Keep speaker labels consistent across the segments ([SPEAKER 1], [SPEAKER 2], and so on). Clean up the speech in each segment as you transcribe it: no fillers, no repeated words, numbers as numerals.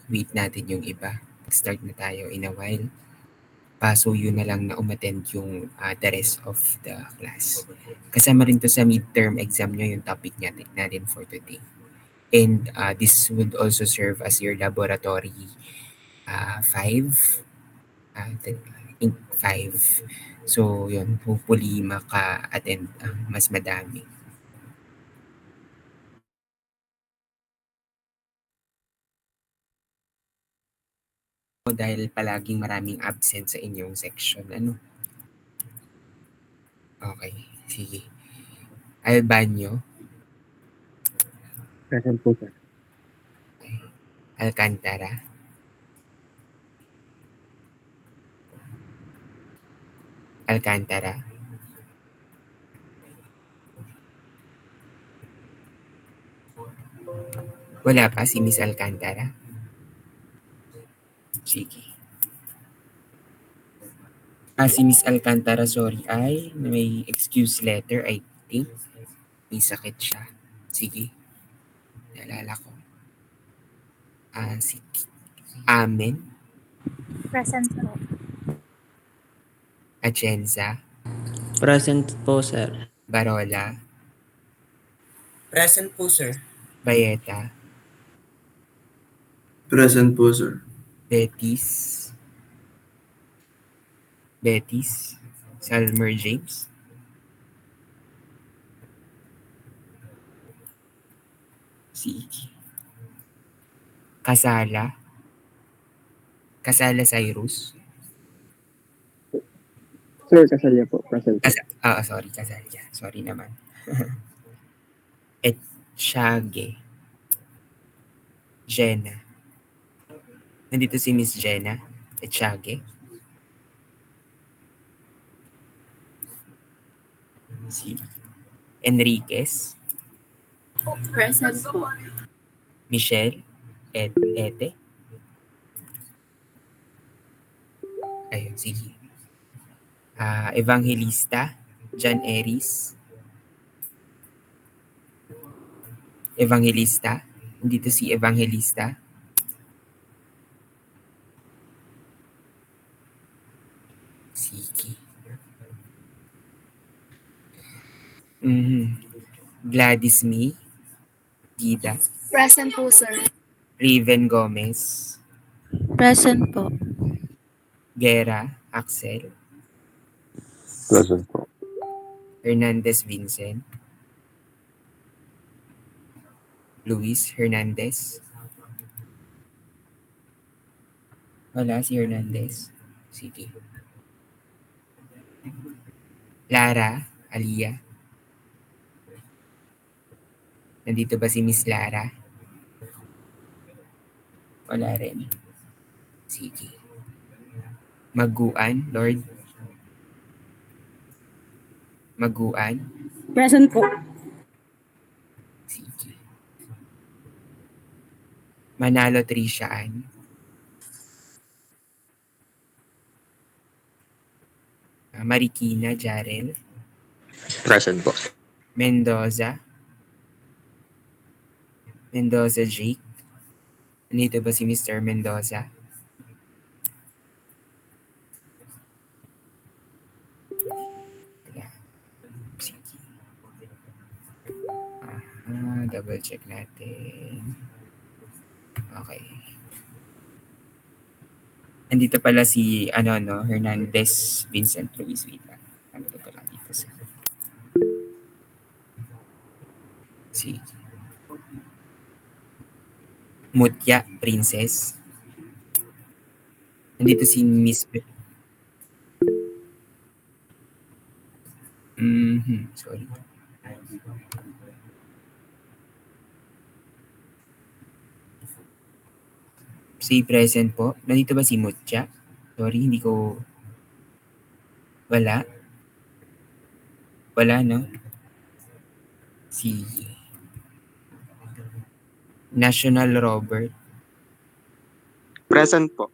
[SPEAKER 1] wait natin yung iba. Start na tayo in a while. Pasuyo na lang na umattend yung the rest of the class. Kasama rin to sa midterm exam nyo yung topic natin for today. And this would also serve as your laboratory 5. I think 5. So, yun. Hopefully, maka-attend mas madami. Dahil palaging maraming absent sa inyong section. Ano? Okay. Sige. Albanyo.
[SPEAKER 2] Present po, sir.
[SPEAKER 1] Okay. Alcantara. Alcantara. Wala pa si Miss Alcantara? Sige. Si Miss Alcantara, sorry, ay may excuse letter, I think. May sakit siya. Sige. Naalala ko. Si Amen.
[SPEAKER 3] Present po.
[SPEAKER 1] Atienza.
[SPEAKER 4] Present po, sir.
[SPEAKER 1] Barola.
[SPEAKER 5] Present po, sir.
[SPEAKER 1] Bayeta.
[SPEAKER 6] Present po, sir.
[SPEAKER 1] Betis. Salmer James. Sige. Casala Cyrus.
[SPEAKER 2] Sir, Casalia po. Present po.
[SPEAKER 1] Sorry, Casalia. Sorry naman. Etchage. Jenna. Nandito si Miss Jenna Etchage. Si Enriquez.
[SPEAKER 3] Present po.
[SPEAKER 1] Michelle Ete. Ayun, sige. Evangelista John Eris. Evangelista. Dito si Evangelista. Sige. Gladys Me. Gida.
[SPEAKER 3] Present po, sir.
[SPEAKER 1] Raven Gomez.
[SPEAKER 3] Present po.
[SPEAKER 1] Guerra Axel.
[SPEAKER 7] Present po.
[SPEAKER 1] Hernandez Vincent. Luis Hernandez. Wala si Hernandez. Sige. Lara Alia. Nandito ba si Miss Lara? Wala rin. Sige. Maguan, Lord. Maguan.
[SPEAKER 3] Present po.
[SPEAKER 1] Sige. Manalo Triciaan. Marikina Jarel.
[SPEAKER 7] Present po.
[SPEAKER 1] Mendoza Jake. Nandito ba si Mr. Mendoza? Wala. Sige. Double check natin. Okay. Nandito pala si Hernandez Vincent Luis. Wait lang. Nandito pala dito sa... Sige. Mutya Princess. Nandito si Miss... Sorry. Si present po. Nandito ba si Mutya? Sorry, hindi ko... Wala. Wala, no? Si... National Robert.
[SPEAKER 8] Present po.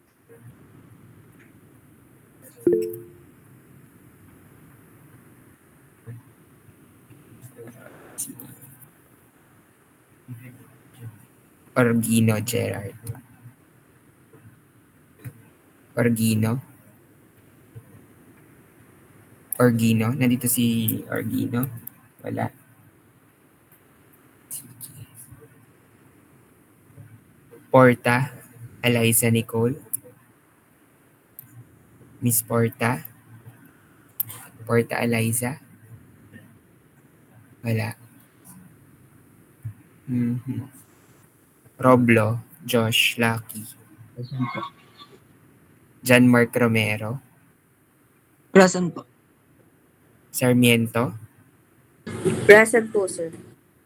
[SPEAKER 1] Orgino Gerard. Orgino? Orgino? Nandito si Orgino? Wala. Sige. Porta? Eliza Nicole? Miss Porta? Porta Eliza? Wala. Mhm. Roblo? Josh? Lucky?
[SPEAKER 2] Present po.
[SPEAKER 1] John Mark Romero?
[SPEAKER 4] Present po.
[SPEAKER 1] Sarmiento?
[SPEAKER 3] Present po, sir.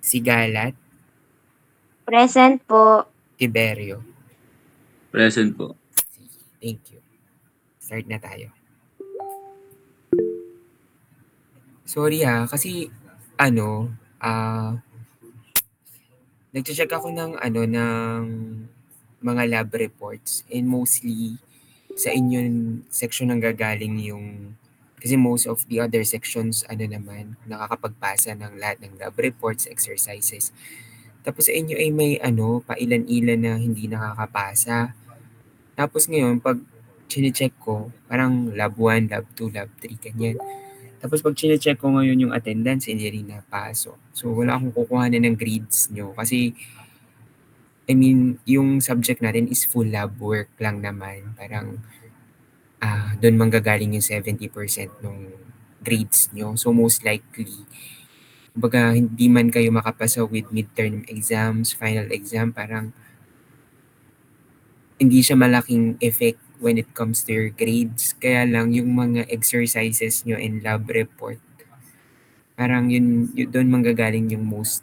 [SPEAKER 1] Sigalat?
[SPEAKER 3] Present po.
[SPEAKER 1] Tiberio?
[SPEAKER 7] Present po.
[SPEAKER 1] Thank you. Start na tayo. Sorry kasi nagche-check ako ng mga lab reports and mostly sa inyong section ang gagaling yung kasi most of the other sections naman nakakapagpasa ng lahat ng lab reports, exercises. Tapos sa inyo ay may pailan-ilan na hindi nakakapasa. Tapos ngayon pag chine-check ko, parang lab 1, lab 2, lab 3 ganyan. Tapos pag chine-check ko ngayon yung attendance, hindi rin napasok. So wala akong kukuhanan ng grades nyo kasi I mean, yung subject natin is full lab work lang naman. Parang doon manggagaling yung 70% ng grades nyo. So most likely, kumbaga hindi man kayo makapasa with midterm exams, final exam, parang hindi siya malaking effect when it comes to your grades. Kaya lang yung mga exercises nyo and lab report, parang yun doon manggagaling yung most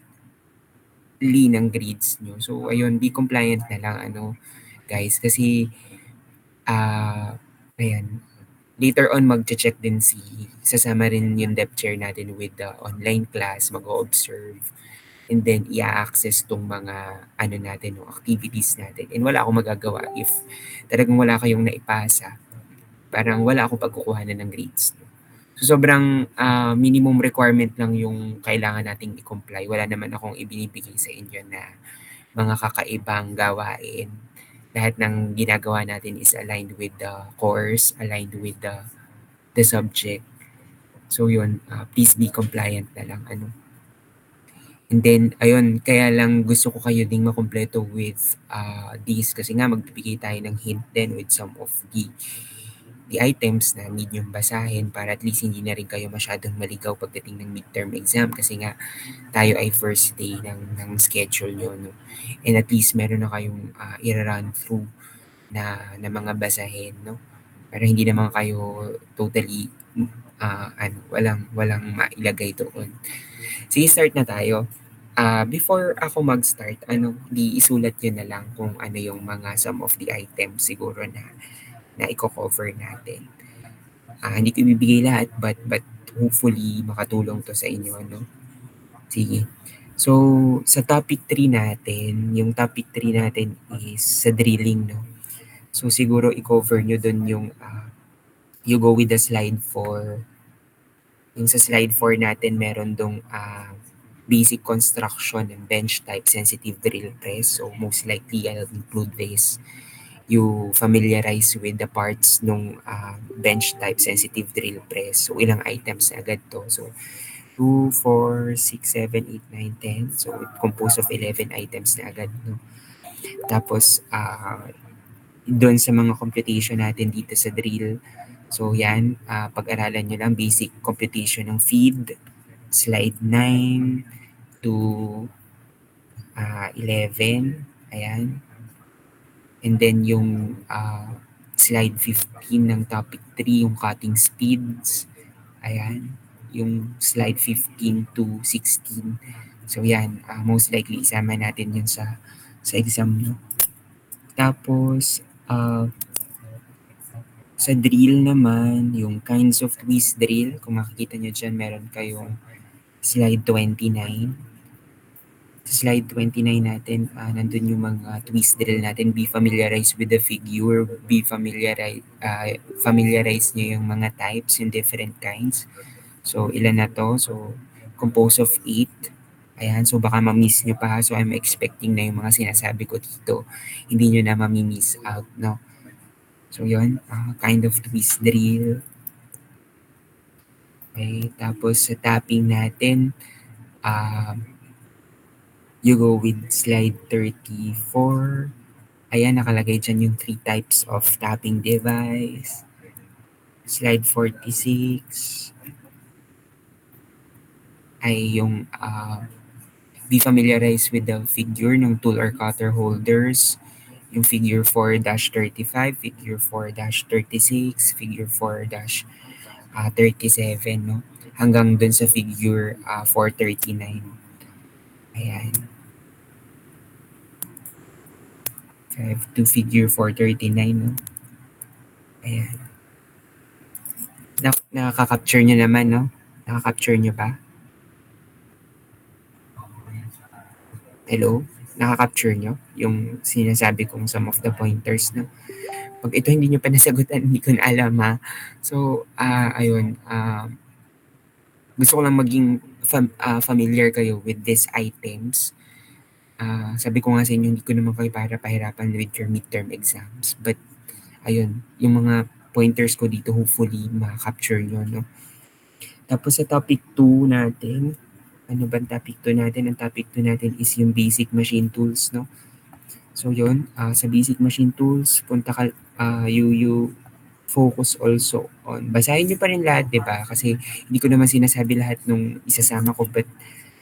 [SPEAKER 1] ng grades nyo. So ayun, be compliant na lang guys kasi ayan, later on magche-check din sasama rin yung depth chair natin with the online class, mag-observe, and then i-access tong mga natin, activities natin. And wala akong magagawa if talagang wala kayong naipasa. Parang wala akong pagkukuhanan ng grades. So sobrang minimum requirement lang yung kailangan nating i-comply. Wala naman akong ibinibigay sa inyo na mga kakaibang gawain. Lahat ng ginagawa natin is aligned with the course, aligned with the subject. So yun, please be compliant na lang. And then, ayun, kaya lang gusto ko kayo ding makumpleto with this kasi nga magbibigay tayo ng hint din with some of the items na need nyo basahin para at least hindi na rin kayo masyadong maligaw pagdating ng midterm exam kasi nga tayo ay first day ng schedule nyo. No? And at least meron na kayong i-run through na mga basahin. No? Para hindi naman kayo totally walang mailagay doon. Sige, start na tayo. Before ako mag-start, di isulat nyo na lang kung ano yung mga some of the items siguro na i-cover natin. Hindi ko ibibigay lahat but hopefully makatulong to sa inyo. Sige. So, sa topic 3 natin, yung topic 3 natin is sa drilling. No? So, siguro i-cover nyo dun yung you go with the slide 4. Yung sa slide 4 natin, meron dong basic construction and bench type sensitive drill press. So most likely I'll include this. You familiarize with the parts nung bench type sensitive drill press. So ilang items na agad to. So 2, 4, 6, 7, 8, 9, 10. So it composed of 11 items na agad. No? Tapos doon sa mga computation natin dito sa drill. So yan, pag-aralan nyo lang basic computation ng feed, slide 9 to 11. Ayan. And then yung slide 15 ng topic 3, yung cutting speeds. Ayan. Yung slide 15 to 16. So yan, most likely isama natin yun sa exam nyo. Tapos, sa drill naman, yung kinds of twist drill, kung makikita nyo dyan, meron kayong slide 29. Sa slide 29 natin, nandun yung mga twist drill natin. Be familiarized with the figure. Be familiarize nyo yung mga types, yung different kinds. So, ilan na to? So, composed of 8. Ayan, so baka ma-miss nyo pa. So, I'm expecting na yung mga sinasabi ko dito, hindi nyo na ma-miss out, no? So yun, kind of twist drill. Okay, tapos sa tapping natin, you go with slide 34. Ayan, nakalagay dyan yung 3 types of tapping device. Slide 46 ay yung be familiarized with the figure ng tool or cutter holders. Yung figure 4-35, figure 4-36, figure 4-37, no? Hanggang dun sa figure 439. Ayan. 5 to figure 439, no? Ayan. Nakaka-capture nyo naman, no? Nakaka-capture nyo ba? Hello? Nakaka-capture nyo yung sinasabi kong some of the pointers, no? Pag ito hindi nyo pa nasagutan, hindi ko na alam, ha? So, ayun. Gusto ko lang maging familiar kayo with these items. Sabi ko nga sa inyo, hindi ko naman kayo para pahirapan with your midterm exams. But, ayun, yung mga pointers ko dito, hopefully, ma-capture nyo, no? Tapos sa topic 2 natin, ano ba topic 2 natin? Ang topic 2 natin is yung basic machine tools, no? So, yun, sa basic machine tools, punta ka, you focus also on, basahin nyo pa rin lahat, di ba? Kasi hindi ko naman sinasabi lahat nung isasama ko, but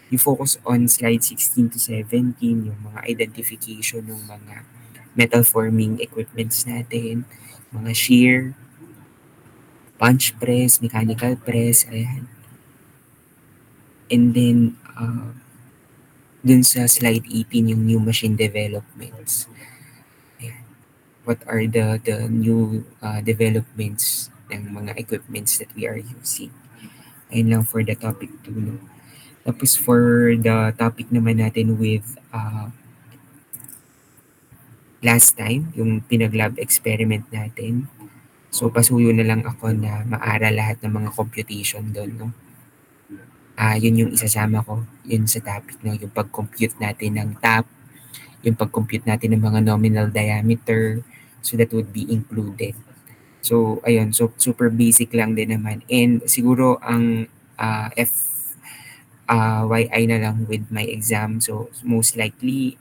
[SPEAKER 1] you focus on slide 16 to 17, yung mga identification ng mga metal forming equipments natin, mga shear, punch press, mechanical press, ayan. And then, dun sa slide 18, yung new machine developments. Ayan. What are the new developments ng mga equipments that we are using? Ayun lang for the topic 2. No? Tapos for the topic naman natin with last time, yung pinag-lab experiment natin. So, pasuyo na lang ako na maaral lahat ng mga computation doon, no? Yun yung isasama ko, yun sa topic, no? Yung pag-compute natin ng tap, yung pag-compute natin ng mga nominal diameter, so that would be included. So, ayun, so super basic lang din naman. And siguro ang FYI na lang with my exam. So, most likely,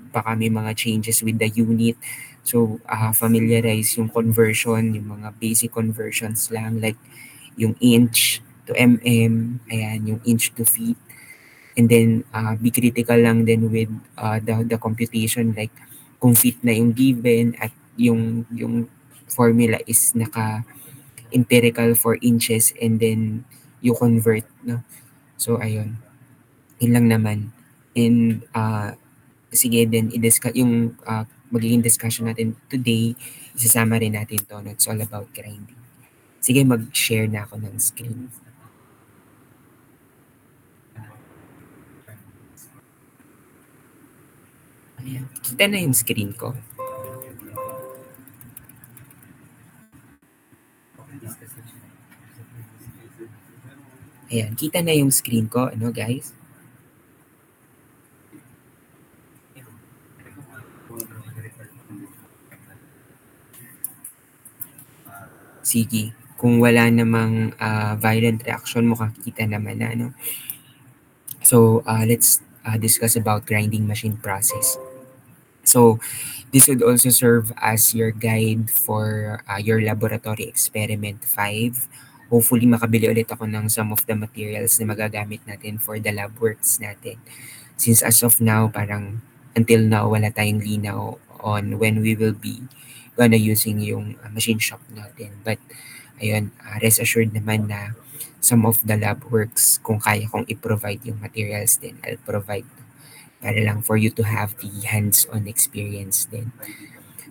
[SPEAKER 1] baka may mga changes with the unit. So, familiarize yung conversion, yung mga basic conversions lang, like yung inch to mm, ayan, yung inch to feet. And then, be critical lang din with the computation, like kung feet na yung given at yung formula is naka-empirical for inches and then you convert, no? So, ayun. Yun lang naman. And, sige din, i-discuss yung magiging discussion natin today, isasama rin natin to. No? It's all about grinding. Sige, mag-share na ako ng screen. Ayan. Kita na yung screen ko. Ayan, kita na yung screen ko. Ano, guys? Sige. Kung wala namang violent reaction, mukhang kita naman na, no? So, let's discuss about grinding machine process. So, this would also serve as your guide for your laboratory experiment 5. Hopefully, makabili ulit ako ng some of the materials na magagamit natin for the lab works natin. Since as of now, parang until now, wala tayong linaw on when we will be gonna using yung machine shop natin. But, ayun, rest assured naman na some of the lab works, kung kaya kong i-provide yung materials din, I'll provide para lang for you to have the hands-on experience din.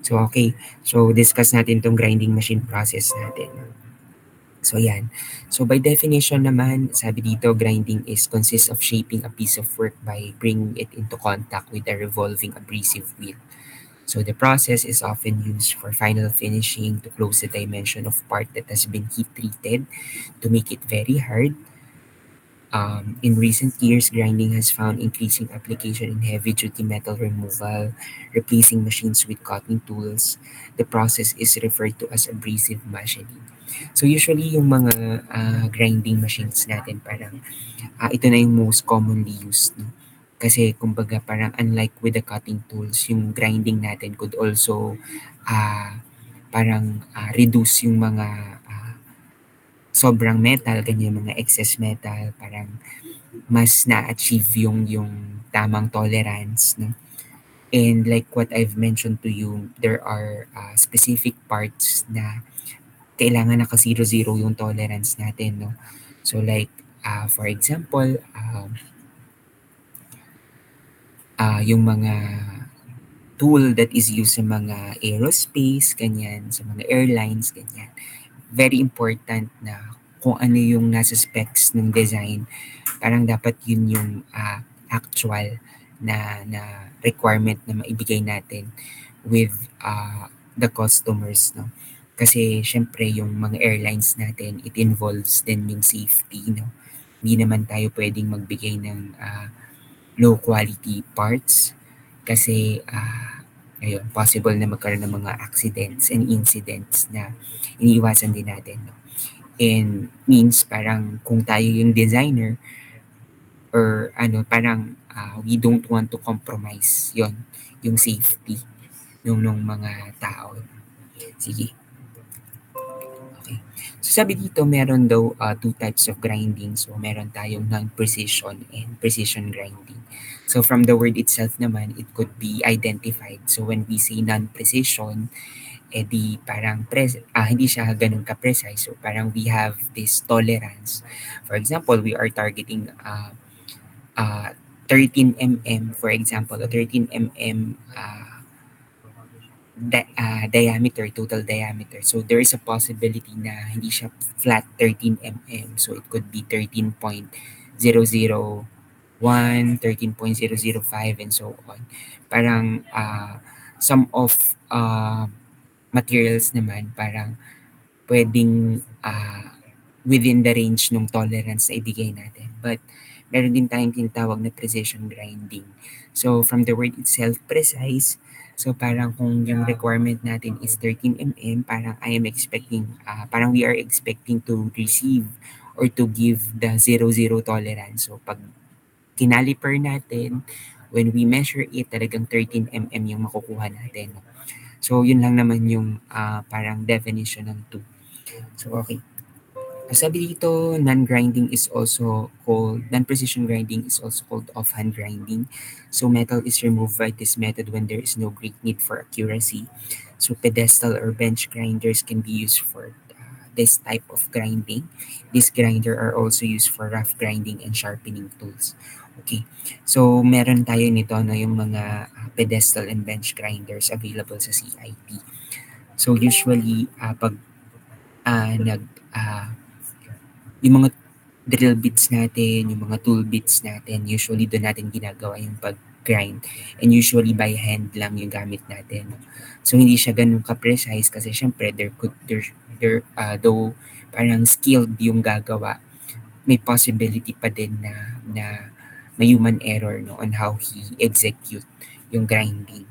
[SPEAKER 1] So, okay. So, discuss natin tong grinding machine process natin. So, yan. So, by definition naman, sabi dito, grinding consists of shaping a piece of work by bringing it into contact with a revolving abrasive wheel. So, the process is often used for final finishing to close the dimension of part that has been heat-treated to make it very hard. In recent years, grinding has found increasing application in heavy-duty metal removal, replacing machines with cutting tools. The process is referred to as abrasive machining. So usually yung mga grinding machines natin parang ito na yung most commonly used. No? Kasi kumbaga parang unlike with the cutting tools, yung grinding natin could also parang reduce yung mga sobrang metal, ganyan mga excess metal, parang mas na-achieve yung tamang tolerance, no? And like what I've mentioned to you, there are specific parts na kailangan naka 0-0 yung tolerance natin, no? So like, for example, yung mga tool that is used sa mga aerospace, ganyan, sa mga airlines, ganyan. Very important na kung ano yung nasa specs ng design, parang dapat yun yung actual na requirement na maibigay natin with the customers, no? Kasi syempre yung mga airlines natin, it involves din yung safety, no? Hindi naman tayo pwedeng magbigay ng low quality parts kasi ayun, possible na magkaroon ng mga accidents and incidents na iniiwasan din natin, no? And means parang kung tayo yung designer or parang we don't want to compromise yon yung safety nung mga tao. Sige. Okay. So sabi dito, meron daw two types of grinding. So meron tayong non-precision and precision grinding. So from the word itself naman, it could be identified. So when we say non-precision, di parang hindi siya ganun ka-precise. So parang we have this tolerance. For example, we are targeting 13 mm, for example, a 13 mm diameter, total diameter. So there is a possibility na hindi siya flat 13 mm. So it could be 13.001, 13.005, and so on. Parang some of materials naman parang pwedeng within the range ng tolerance na ibigay natin. But meron din tayong tinatawag na precision grinding. So from the word itself, precise, so parang kung yung requirement natin is 13 mm, parang I am expecting, parang we are expecting to receive or to give the 0-0 tolerance. So pag kinaliper natin, when we measure it, talagang 13 mm yung makukuha natin. So yun lang naman yung parang definition ng 2. So okay. Sabi dito, non-precision grinding is also called offhand grinding. So metal is removed by this method when there is no great need for accuracy. So pedestal or bench grinders can be used for this type of grinding. These grinder are also used for rough grinding and sharpening tools. Okay. So meron tayo nito yung mga pedestal and bench grinders available sa CIT. So usually pag yung mga drill bits natin, yung mga tool bits natin, usually doon natin ginagawa yung pag-grind. And usually by hand lang yung gamit natin. So hindi siya ganun ka-precise kasi syempre though parang skilled yung gagawa, may possibility pa din na may human error on how he execute yung grinding.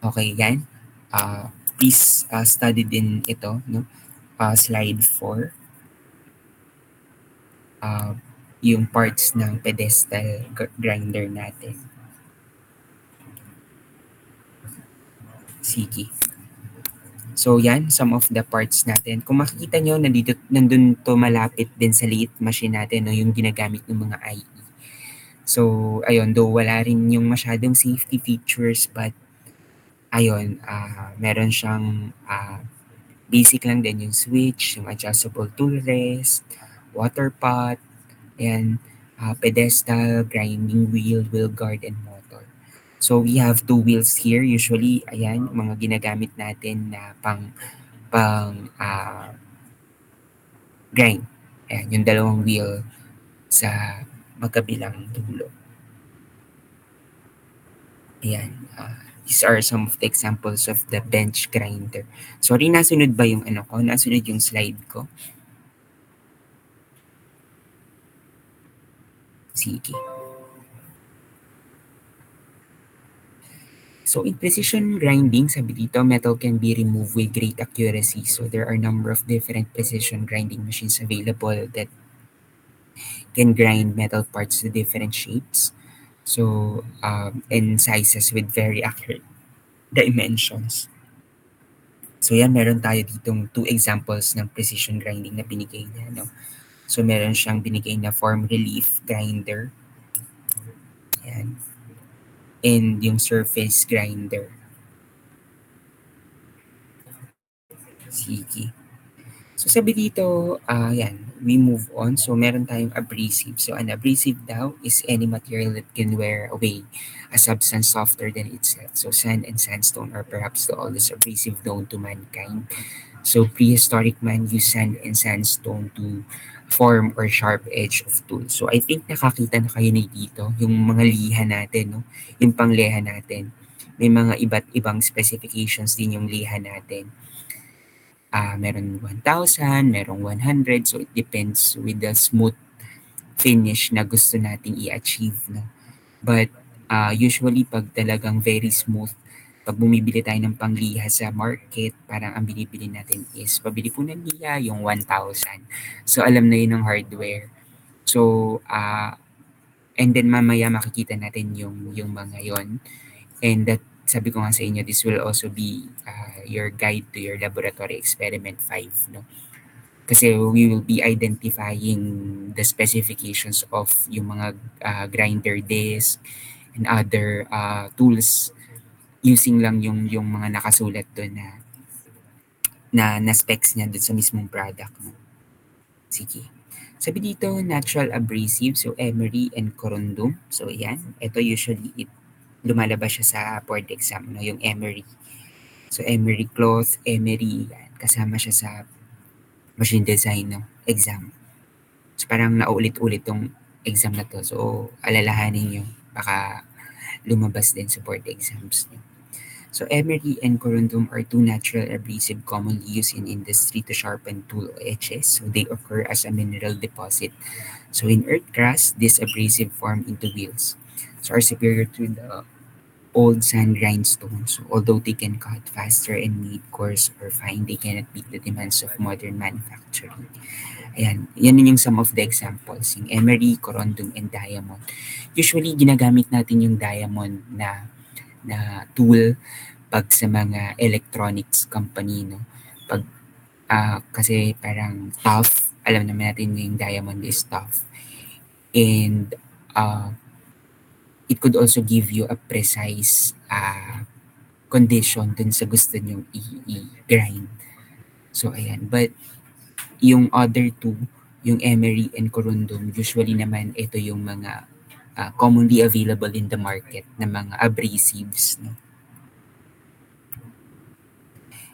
[SPEAKER 1] Okay, yan. Please study din ito, no? Slide 4. Yung parts ng pedestal grinder natin. Sige. So yan, some of the parts natin. Kung makikita nyo, nandun to malapit din sa lathe machine natin, no, yung ginagamit ng mga IE. So ayun, though wala rin yung masyadong safety features, but ayun, meron siyang basic lang din yung switch, yung adjustable tool rest, water pot, and pedestal, grinding wheel guard, and motor. So we have two wheels here. Usually, ayan, mga ginagamit natin na pang grind. Ayan, yung dalawang wheel sa magkabilang dulo. Ayan, these are some of the examples of the bench grinder. Sorry, nasunod ba yung Nasunod yung slide ko? Sige. So in precision grinding, sabi dito, metal can be removed with great accuracy. So there are a number of different precision grinding machines available that can grind metal parts to different shapes. So and sizes with very accurate dimensions. So yan, meron tayo ditong two examples ng precision grinding na binigay niya. No? So meron siyang binigay na form relief grinder. Yan. And yung surface grinder. Sige. So sabi dito, yan, we move on. So meron tayong abrasive. So an abrasive daw is any material that can wear away a substance softer than itself. So sand and sandstone are perhaps the oldest abrasive known to mankind. So prehistoric man used sand and sandstone to form or sharp edge of tools. So I think nakakita na kayo na dito, yung mga liha natin, no? Yung pangleha natin. May mga iba't ibang specifications din yung liha natin. Meron 1,000, merong 100. So it depends with the smooth finish na gusto nating i-achieve. No? But usually pag talagang very smooth, pag bumibili tayo ng pangliha sa market, parang ang binibili natin is pabili po ng liha yung 1,000. So alam na yun ng hardware. So and then mamaya makikita natin yung mga yon. And that, sabi ko nga sa inyo, this will also be your guide to your laboratory experiment 5, no? Kasi we will be identifying the specifications of yung mga grinder disc and other tools using lang yung mga nakasulat doon na specs niya doon sa mismong product, no? Sige. Sabi dito, natural abrasive, so emery and corundum. So yan, ito usually lumalabas siya sa board exam, no? Yung emery. So emery cloth, emery, yan. Kasama siya sa machine design, no? Exam. So parang naulit-ulit tong exam na to. So alalahanin nyo, baka lumabas din sa board exams nyo. So emery and corundum are two natural abrasive commonly used in industry to sharpen tool edges. So they occur as a mineral deposit. So in earth crust, this abrasive form into wheels. So are superior to the old sand grindstones. So although they can cut faster and made coarse or fine, they cannot meet the demands of modern manufacturing. Ayan, yan yung some of the examples, yung emery, corundum, and diamond. Usually, ginagamit natin yung diamond na tool pag sa mga electronics company, no? Pag kasi parang tough, alam naman natin yung diamond is tough. And it could also give you a precise condition dun sa gusto nyong i-grind. So, ayan. But, yung other two, yung emery and corundum, usually naman ito yung mga commonly available in the market na mga abrasives. No?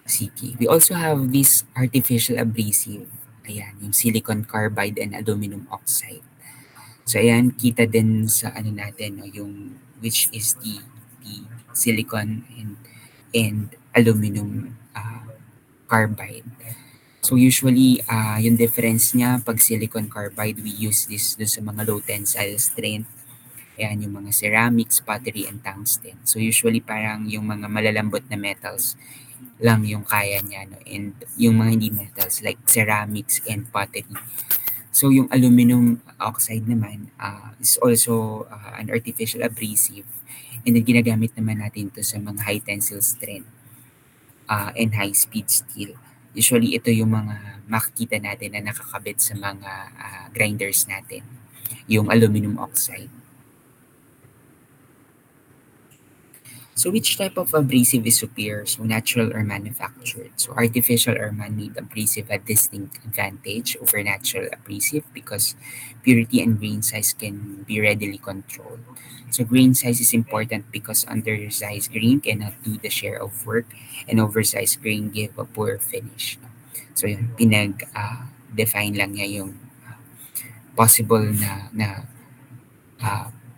[SPEAKER 1] Sige. We also have this artificial abrasive. Ayan, yung silicon carbide and aluminum oxide. So ayan, kita din sa ano natin, no, yung which is the silicon and aluminum carbide. So usually, yung difference niya, pag silicon carbide, we use this dun sa mga low tensile strength. Ayan, yung mga ceramics, pottery, and tungsten. So usually parang yung mga malalambot na metals lang yung kaya niya, no? And yung mga hindi metals like ceramics and pottery. So yung aluminum oxide naman is also an artificial abrasive, and then ginagamit naman natin to sa mga high tensile strength and high speed steel. Usually ito yung mga makikita natin na nakakabit sa mga grinders natin, yung aluminum oxide. So which type of abrasive is superior? So natural or manufactured? So artificial or man-made abrasive have distinct advantage over natural abrasive because purity and grain size can be readily controlled. So grain size is important because undersized grain cannot do the share of work and oversized grain give a poor finish. So yun, pinag-define lang niya yung possible na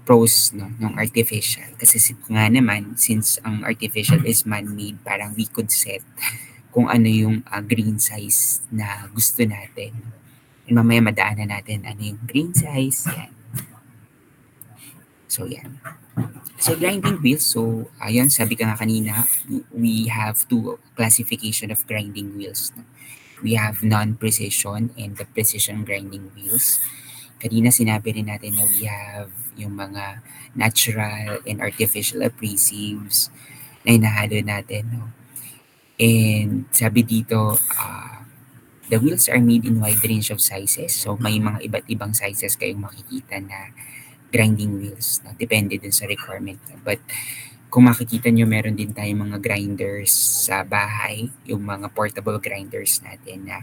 [SPEAKER 1] pros, no, ng artificial. Kasi nga naman, since ang artificial is man-made, parang we could set kung ano yung grain size na gusto natin. And mamaya madaanan natin ano yung grain size. Yan. So, yan. So, grinding wheels. So, ayun, sabi ka nga kanina, we have two classification of grinding wheels. No? We have non-precision and the precision grinding wheels. Kanina sinabi rin natin na we have yung mga natural and artificial abrasives na hinahalo natin. No? And sabi dito, the wheels are made in wide range of sizes. So may mga iba't ibang sizes kayong makikita na grinding wheels. No? Depende din sa requirement. But kung makikita nyo, meron din tayong mga grinders sa bahay, yung mga portable grinders natin na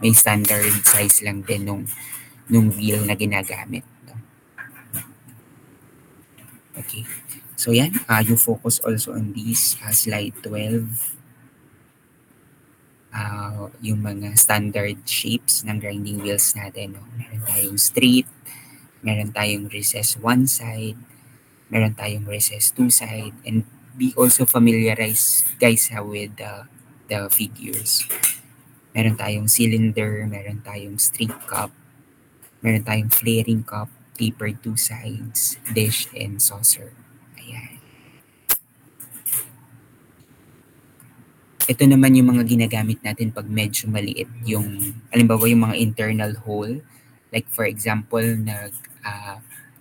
[SPEAKER 1] may standard size lang din nung wheel na ginagamit. No? Okay. So yan, you focus also on this slide 12. Yung mga standard shapes ng grinding wheels natin. No? Meron tayong straight, meron tayong recess one side, meron tayong recess two side, and be also familiarize guys with the figures. Meron tayong cylinder, meron tayong straight cup, meron tayong flaring cup, tapered two sides, dish, and saucer. Ayan. Ito naman yung mga ginagamit natin pag medyo maliit yung, halimbawa yung mga internal hole. Like for example,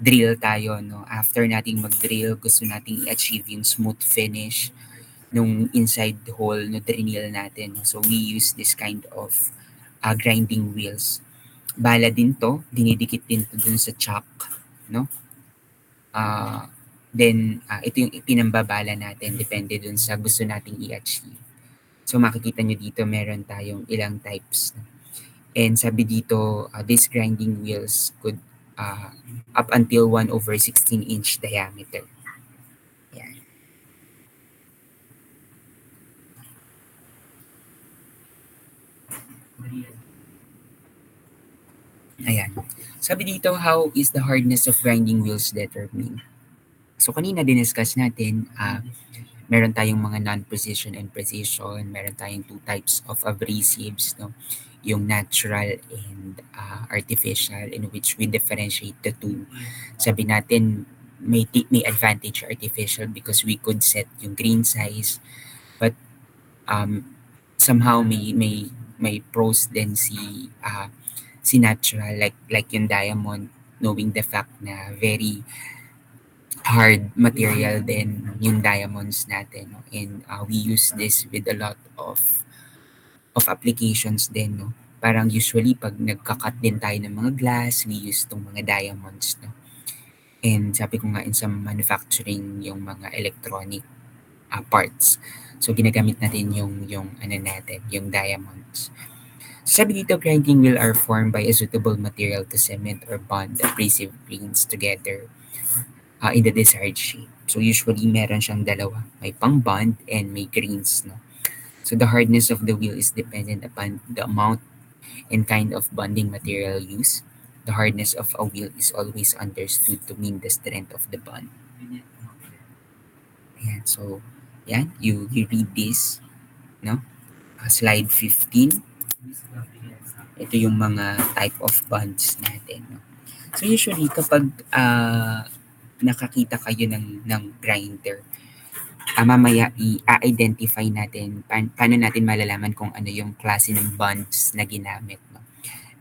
[SPEAKER 1] drill tayo, no? After nating mag-drill, gusto nating i-achieve yung smooth finish nung inside hole na drill natin. So we use this kind of grinding wheels. Bala din to, dinidikit din to dun sa chuck, no? Then ito yung pinambabala natin, depende dun sa gusto nating i-achieve. So makikita nyo dito meron tayong ilang types. And sabi dito, these grinding wheels could up until 1/16 inch diameter. Ayan. Ayan. Sabi dito, how is the hardness of grinding wheels determined? So kanina diniscuss natin, meron tayong mga non-precision and precision. Meron tayong two types of abrasives, no? Yung natural and artificial, in which we differentiate the two. Sabi natin, may advantage artificial because we could set yung grain size, but somehow may pros din si natural, like yung diamond, knowing the fact na very hard material din yung diamonds natin, no? And we use this with a lot of applications din, no? Parang usually pag nagka-cut din tayo ng mga glass, we use tong mga diamonds, no? And sabi ko nga in some manufacturing yung mga electronic parts. So ginagamit natin yung natin, yung diamonds. So sabi dito, grinding wheel are formed by a suitable material to cement or bond abrasive grains together in the desired shape. So usually meron siyang dalawa, may pang-bond and may grains, no? So the hardness of the wheel is dependent upon the amount and kind of bonding material used. The hardness of a wheel is always understood to mean the strength of the bond. Ayan, so yan, you read this, no? Slide 15. Ito yung mga type of bonds natin, no? So usually kapag nakakita kayo ng grinder, mamaya i-identify natin paano natin malalaman kung ano yung klase ng bonds na ginamit. No?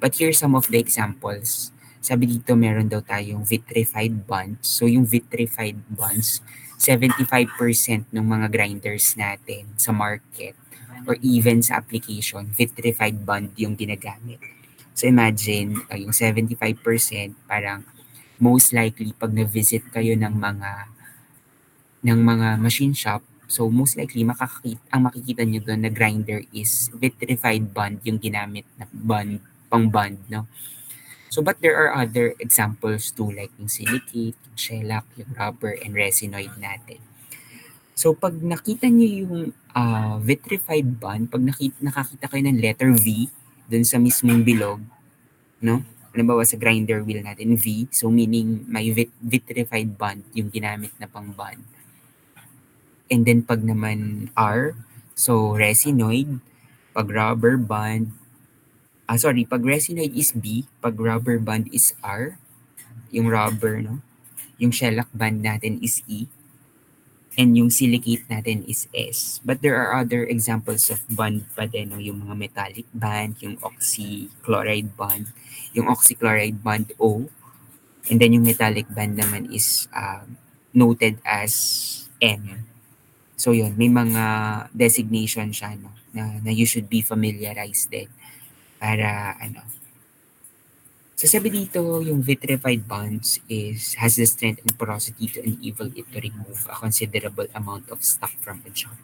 [SPEAKER 1] But here's some of the examples. Sabi dito meron daw tayong vitrified bonds. So yung vitrified bonds, 75% ng mga grinders natin sa market or even sa application, vitrified bond yung ginagamit. So imagine, yung 75%, parang most likely pag na-visit kayo ng mga machine shop, so most likely ang makikita nyo doon na grinder is vitrified bond yung ginamit na bond, pang bond, no? So but there are other examples too, like yung silicate, yung shellac, yung rubber, and resinoid natin. So pag nakita nyo yung vitrified bond, pag nakakita kayo ng letter V doon sa mismong bilog, no? Halimbawa sa grinder wheel natin, V, so meaning may vitrified bond yung ginamit na pang bond. And then pag naman R, so resinoid, pag rubber bond, pag resinoid is B, pag rubber band is R, yung rubber, no? Yung shellac band natin is E, and yung silicate natin is S. But there are other examples of bond pa din, no? Yung mga metallic band, yung oxychloride bond, yung oxychloride band O, and then yung metallic band naman is noted as N. So yun, may mga designation siya, no, na you should be familiarized din para ano. So sabi dito, yung vitrified bonds has the strength and porosity to enable it to remove a considerable amount of stock from a jar.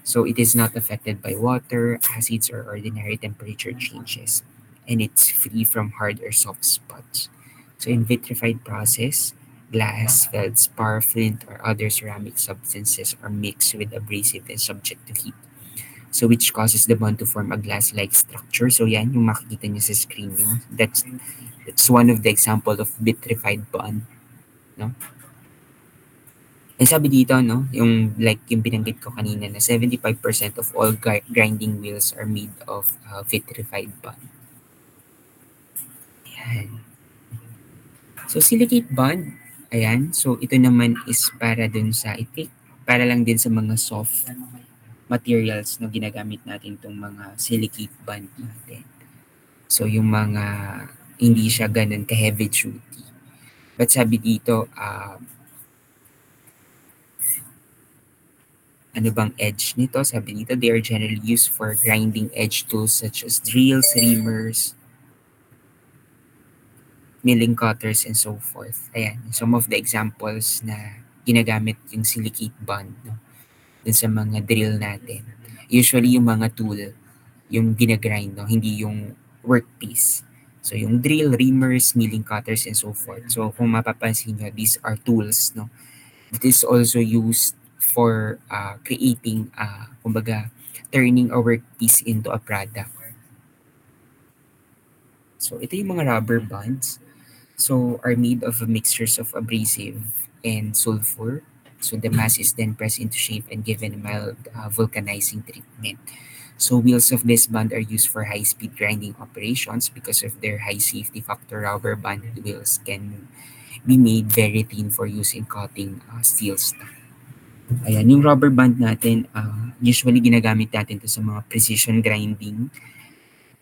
[SPEAKER 1] So it is not affected by water, acids, or ordinary temperature changes, and it's free from hard or soft spots. So in vitrified process, glass, feldspar, flint, or other ceramic substances are mixed with abrasive and subject to heat. So which causes the bond to form a glass-like structure. So yan, yung makikita niyo sa screen niyo. That's one of the example of vitrified bond. No? And sabi dito, no, yung like yung binanggit ko kanina na 75% of all grinding wheels are made of vitrified bond. Ayan. So silicate bond, ayan. So ito naman is para dun sa para lang din sa mga soft materials na ginagamit natin itong mga silicate band natin. So yung mga hindi siya ganun ka-heavy duty. But sabi dito, ano bang edge nito? Sabi dito, they are generally used for grinding edge tools such as drills, reamers, milling cutters, and so forth. Ayan, some of the examples na ginagamit yung silicate bond, no? Dun sa mga drill natin. Usually yung mga tool, yung ginagrind, no? Hindi yung workpiece. So yung drill, reamers, milling cutters, and so forth. So kung mapapansin nyo, these are tools, no? It is also used for creating, kumbaga, turning a workpiece into a product. So ito yung mga rubber bands. So are made of mixtures of abrasive and sulfur. So the mass is then pressed into shape and given a mild vulcanizing treatment. So wheels of this band are used for high-speed grinding operations because of their high safety factor. Rubber band wheels can be made very thin for use in cutting steel stuff. Ayan, yung rubber band natin, usually ginagamit natin to sa mga precision grinding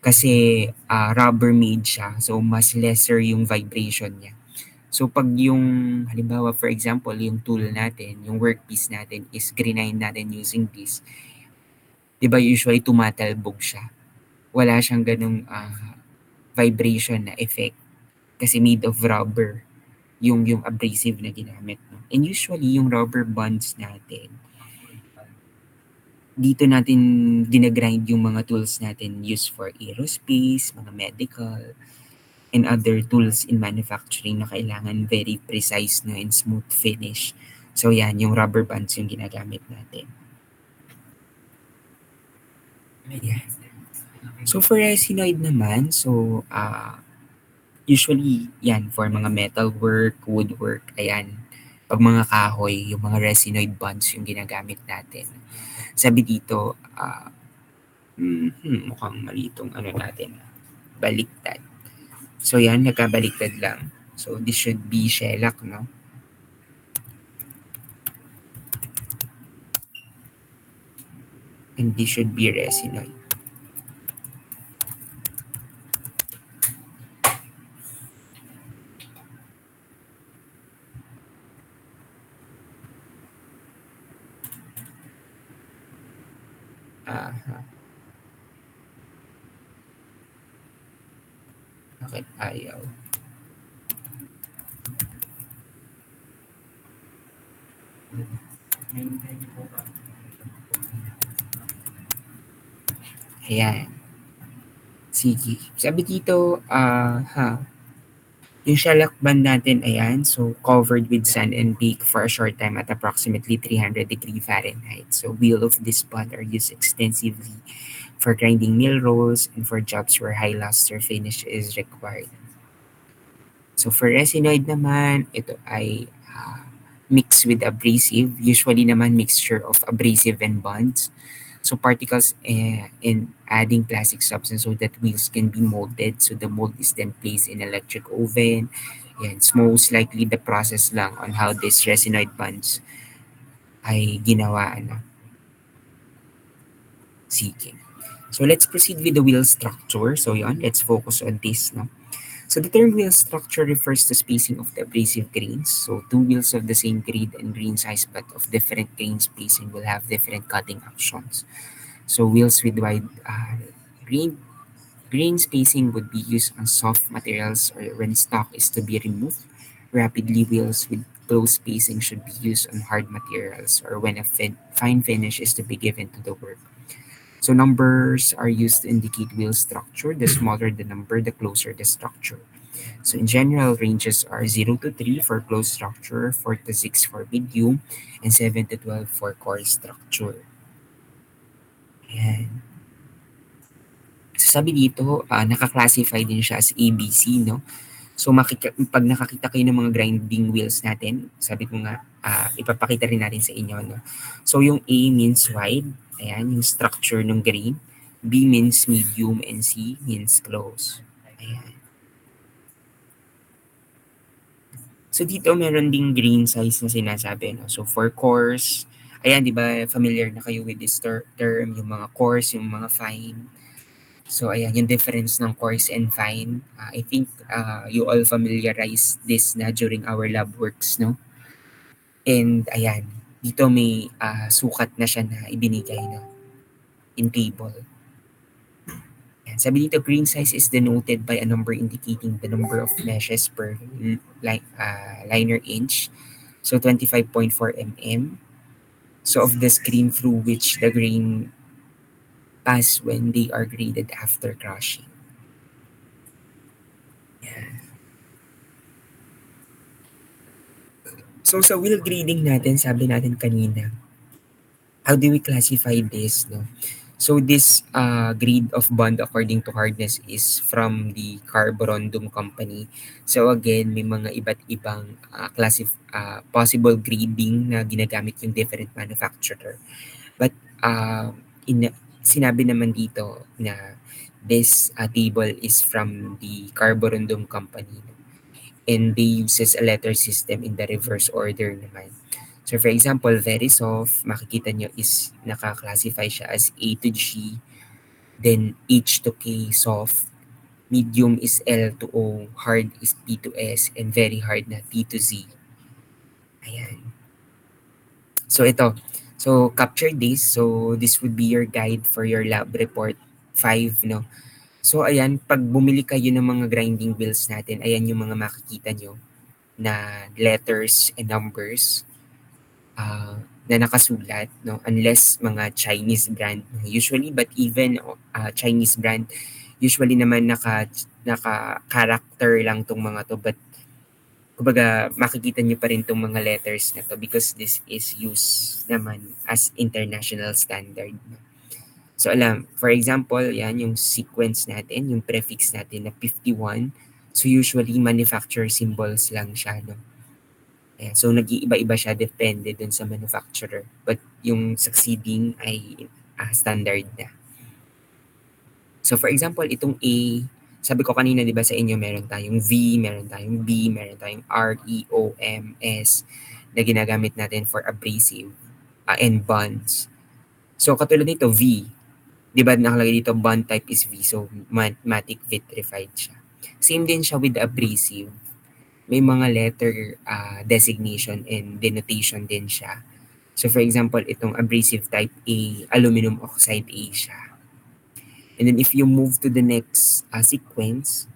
[SPEAKER 1] kasi rubber made siya, so mas lesser yung vibration niya. So pag yung, halimbawa for example, yung tool natin, yung workpiece natin is grind natin using this, di ba usually tumatalbog siya. Wala siyang ganung vibration na effect kasi made of rubber yung abrasive na ginamit. No? And usually yung rubber bands natin, dito natin ginagrind yung mga tools natin used for aerospace, mga medical, and other tools in manufacturing na kailangan very precise, no, and smooth finish. So yan, yung rubber bands yung ginagamit natin. Ayan. So for resinoid naman, so usually yan for mga metal work, woodwork, ayan. Pag mga kahoy, yung mga resinoid bonds yung ginagamit natin. Sabi dito, mukhang mali itong ano natin, baliktad. So yan, nagkabaliktad lang. So this should be shellac, no? And this should be resinoid. Bakit ayaw? Ayan. Sige. Sabi dito, yung shellac band natin, ayan, so covered with sand and bake for a short time at approximately 300 degrees Fahrenheit. So wheel of this band are used extensively for grinding mill rolls and for jobs where high luster finish is required. So for resinoid naman, ito ay mixed with abrasive. Usually naman mixture of abrasive and bonds. So particles in adding plastic substance so that wheels can be molded. So the mold is then placed in electric oven Yan, it's most likely the process lang on how these resinoid bonds ay ginawa. Sige. So let's proceed with the wheel structure. So yan, let's focus on this. So the term wheel structure refers to spacing of the abrasive grains. So two wheels of the same grade and grain size but of different grain spacing will have different cutting actions. So wheels with wide grain spacing would be used on soft materials or when stock is to be removed. Rapidly, wheels with close spacing should be used on hard materials or when a fine finish is to be given to the work. So numbers are used to indicate wheel structure. The smaller the number, the closer the structure. So in general, ranges are 0 to 3 for closed structure, 4 to 6 for medium, and 7 to 12 for coarse structure. Ayan. So sabi dito, naka-classify din siya as ABC, no? So pag nakakita kayo ng mga grinding wheels natin, sabi ko nga, ipapakita rin natin sa inyo, no? So yung A means wide, ayan, yung structure ng grain. B means medium, and C means close. Ayan. So dito meron ding grain size na sinasabi, no? So for coarse, ayan, di ba familiar na kayo with this term, yung mga coarse, yung mga fine. So ayan, yung difference ng coarse and fine. I think you all familiarize this na during our lab works, no? And ayan, dito may sukat na siya na ibinigay, no? In table. Ayan, sabi dito, grain size is denoted by a number indicating the number of meshes per liner inch. So 25.4 mm. So of the screen through which the grain pass when they are graded after crushing. Yeah. So sa wheel grading natin, sabi natin kanina, how do we classify this? No? So this grade of bond according to hardness is from the Carborundum Company. So again, may mga iba't ibang possible grading na ginagamit yung different manufacturer. But sinabi naman dito na this table is from the Carborundum Company and they uses a letter system in the reverse order naman. So for example, very soft, makikita nyo is naka-classify siya as A to G, then H to K, soft, medium is L to O, hard is P to S, and very hard na T to Z. Ayan. So ito, so capture this. So this would be your guide for your lab report 5, no? So ayan, pag bumili kayo ng mga grinding wheels natin, ayan yung mga makikita nyo na letters and numbers na nakasulat, no? Unless mga Chinese brand usually, but even Chinese brand usually naman naka-character lang tong mga to, but kumbaga makikita nyo pa rin tong mga letters na to because this is used naman as international standard. So alam, for example, yan yung sequence natin, yung prefix natin na 51. So usually manufacturer symbols lang siya, no? Ayan, so nag-iiba-iba siya depende dun sa manufacturer. But yung succeeding ay standard na. So for example, itong A, sabi ko kanina 'di ba sa inyo meron tayong V, meron tayong B, meron tayong R, E, O, M, S na ginagamit natin for abrasive and bonds. So katulad nito V, 'di ba nakalagay dito bond type is V, so matic vitrified siya. Same din siya with abrasive. May mga letter designation and denotation din siya. So for example, itong abrasive type A, aluminum oxide A siya. And then if you move to the next sequence,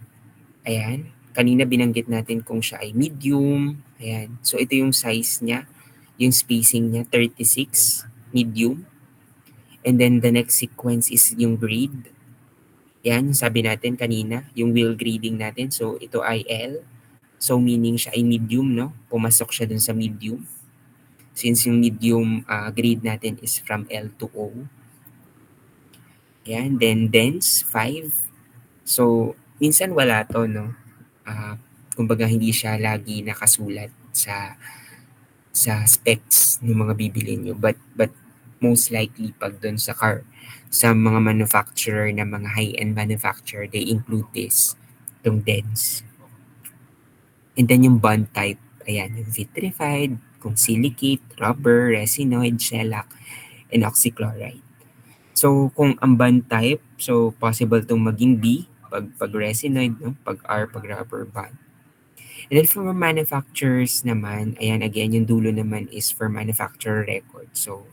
[SPEAKER 1] ayan, kanina binanggit natin kung siya ay medium, ayan. So ito yung size niya, yung spacing niya, 36, medium. And then the next sequence is yung grade. Yan, sabi natin kanina, yung wheel grading natin. So ito ay L. So meaning siya ay medium, no? Pumasok siya dun sa medium. Since yung medium grade natin is from L to O. Yan, then dense, 5. So, minsan wala to, no? Kumbaga hindi siya lagi nakasulat sa specs ng mga bibili nyo. But most likely pag doon sa mga manufacturer na mga high-end manufacturer, they include this, itong dense. And then yung bond type, ayan, yung vitrified, kung silicate, rubber, resinoid, shellac, and oxychloride. So, kung ang bond type, so possible itong maging B, pag resinoid, no? Pag R, pag rubber bond. And then for manufacturers naman, ayan, again, yung dulo naman is for manufacturer record. So,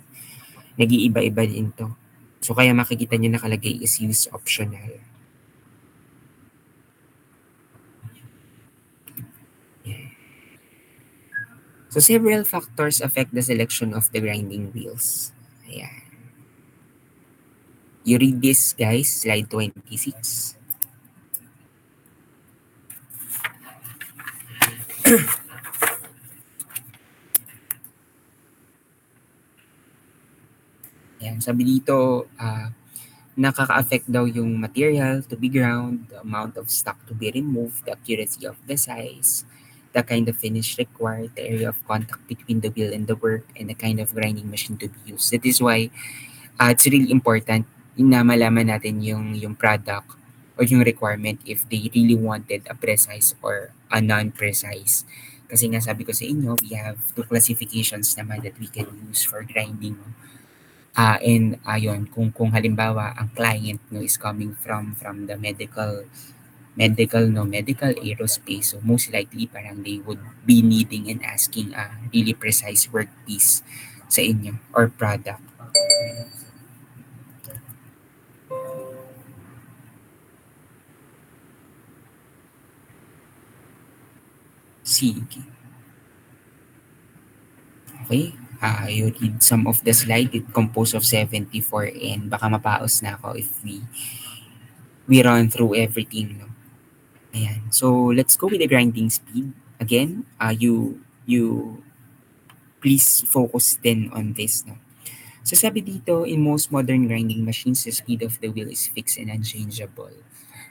[SPEAKER 1] nag-iiba-iba din to. So, kaya makikita nyo nakalagay is use optional. Yeah. So, several factors affect the selection of the grinding wheels. Ayan. You read this, guys, slide 26. Ayan, sabi dito, nakaka-affect daw yung material to be ground, the amount of stock to be removed, the accuracy of the size, the kind of finish required, the area of contact between the wheel and the work, and the kind of grinding machine to be used. That is why it's really important na malaman natin yung product or yung requirement if they really wanted a precise or a non-precise. Kasi nga sabi ko sa inyo, we have two classifications naman that we can use for grinding. And ayun, kung halimbawa ang client no is coming from the medical aerospace, so most likely parang they would be needing and asking a really precise workpiece sa inyo or product. Sige. Okay. You read some of the slide. It composed of 74 and baka mapaos na ako if we run through everything. No? Ayan. So, let's go with the grinding speed. Again, you please focus then on this. No? So, sabi dito, in most modern grinding machines, the speed of the wheel is fixed and unchangeable.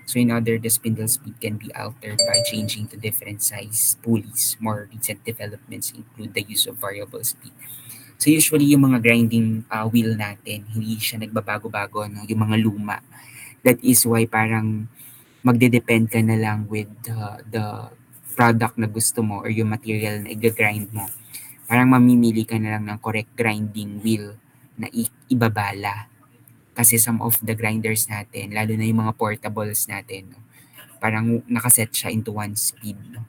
[SPEAKER 1] So, in other, the spindle speed can be altered by changing to different size pulleys. More recent developments include the use of variable speed. So usually yung mga grinding wheel natin, hindi siya nagbabago-bago, no? Yung mga luma. That is why parang magde-depend ka na lang with the product na gusto mo or yung material na i-grind mo. Parang mamimili ka na lang ng correct grinding wheel na ibabala. Kasi some of the grinders natin, lalo na yung mga portables natin, no? Parang nakaset siya into one speed. No?